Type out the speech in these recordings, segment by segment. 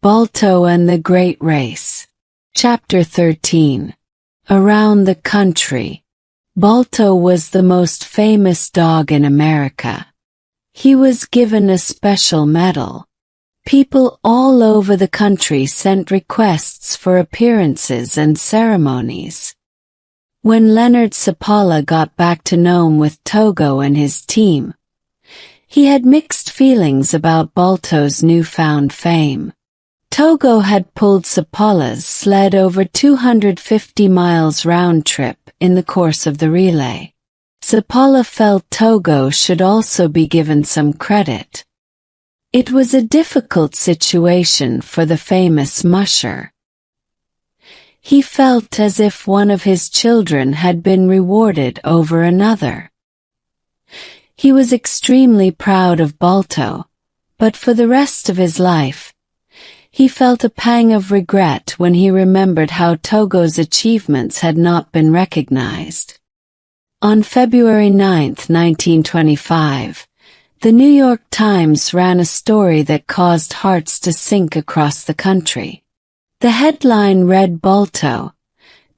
Balto and the Great Race. Chapter 13. Around the country. Balto was the most famous dog in America. He was given a special medal. People all over the country sent requests for appearances and ceremonies. When Leonard Sapala got back to Nome with Togo and his team, he had mixed feelings about Balto's newfound fame. Togo had pulled Sapala's sled over 250 miles round trip in the course of the relay. Sapala felt Togo should also be given some credit. It was a difficult situation for the famous musher. He felt as if one of his children had been rewarded over another. He was extremely proud of Balto, but for the rest of his life, he felt a pang of regret when he remembered how Togo's achievements had not been recognized. On February 9, 1925, the New York Times ran a story that caused hearts to sink across the country. The headline read, "Balto,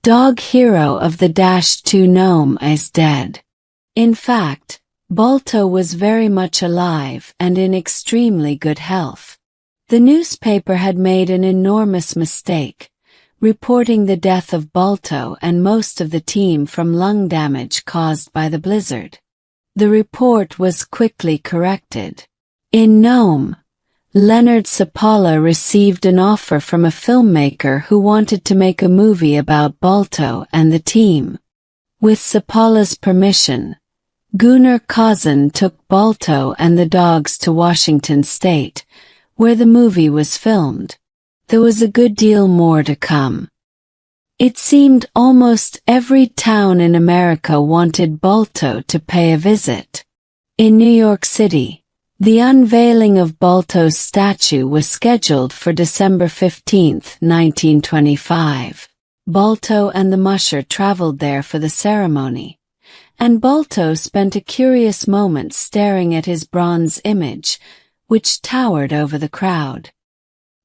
dog hero of the -2 Nome is dead." In fact, Balto was very much alive and in extremely good health. The newspaper had made an enormous mistake, reporting the death of Balto and most of the team from lung damage caused by the blizzard. The report was quickly corrected. In Nome, Leonard Sapala received an offer from a filmmaker who wanted to make a movie about Balto and the team. With Sapala's permission, Gunnar Kazan took Balto and the dogs to Washington State, where the movie was filmed. There was a good deal more to come. It seemed almost every town in America wanted Balto to pay a visit. In New York City, the unveiling of Balto's statue was scheduled for December 15, 1925. Balto and the musher traveled there for the ceremony, and Balto spent a curious moment staring at his bronze image, which towered over the crowd.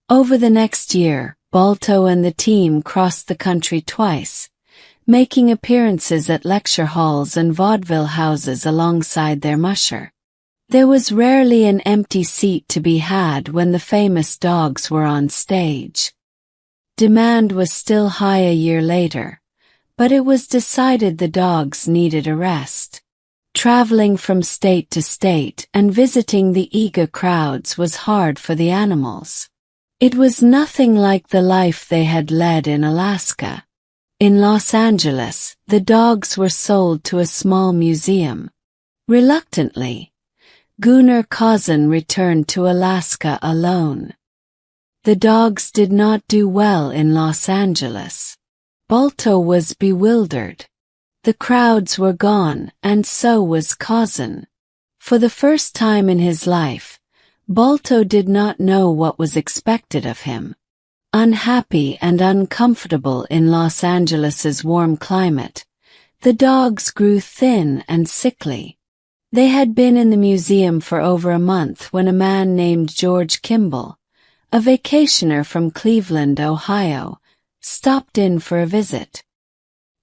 Over the next year, Balto and the team crossed the country twice, making appearances at lecture halls and vaudeville houses alongside their musher. There was rarely an empty seat to be had when the famous dogs were on stage. Demand was still high a year later, but it was decided the dogs needed a rest. Traveling from state to state and visiting the eager crowds was hard for the animals. It was nothing like the life they had led in Alaska. In Los Angeles, the dogs were sold to a small museum. Reluctantly, Gunnar Kazan returned to Alaska alone. The dogs did not do well in Los Angeles. Balto was bewildered. The crowds were gone, and so was Kazan. For the first time in his life, Balto did not know what was expected of him. Unhappy and uncomfortable in Los Angeles's warm climate, the dogs grew thin and sickly. They had been in the museum for over a month when a man named George Kimball, a vacationer from Cleveland, Ohio, stopped in for a visit.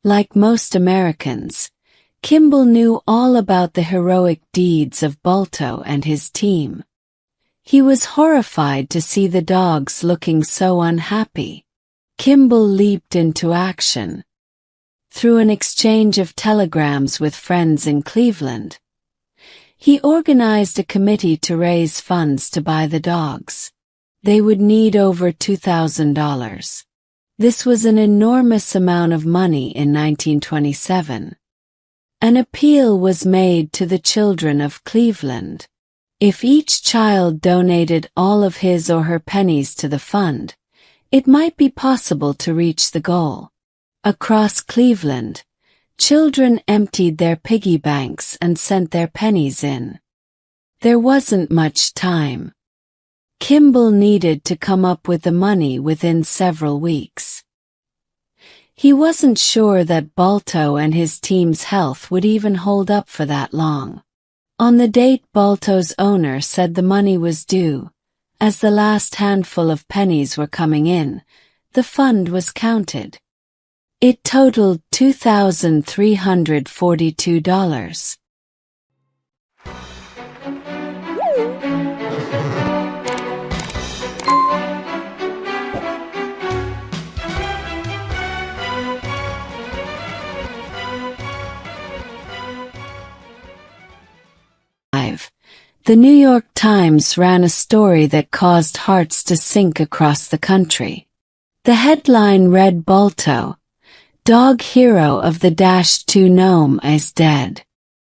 Like most Americans, Kimball knew all about the heroic deeds of Balto and his team. He was horrified to see the dogs looking so unhappy. Kimball leaped into action. Through an exchange of telegrams with friends in Cleveland, he organized a committee to raise funds to buy the dogs. They would need over $2,000. This was an enormous amount of money in 1927. An appeal was made to the children of Cleveland. If each child donated all of his or her pennies to the fund, it might be possible to reach the goal. Across Cleveland, children emptied their piggy banks and sent their pennies in. There wasn't much time. Kimball needed to come up with the money within several weeks. He wasn't sure that Balto and his team's health would even hold up for that long. On the date Balto's owner said the money was due, As the last handful of pennies were coming in, the fund was counted. It totaled $2,342. The New York Times ran a story that caused hearts to sink across the country. The headline read, "Balto, dog hero of the -2 gnome is dead."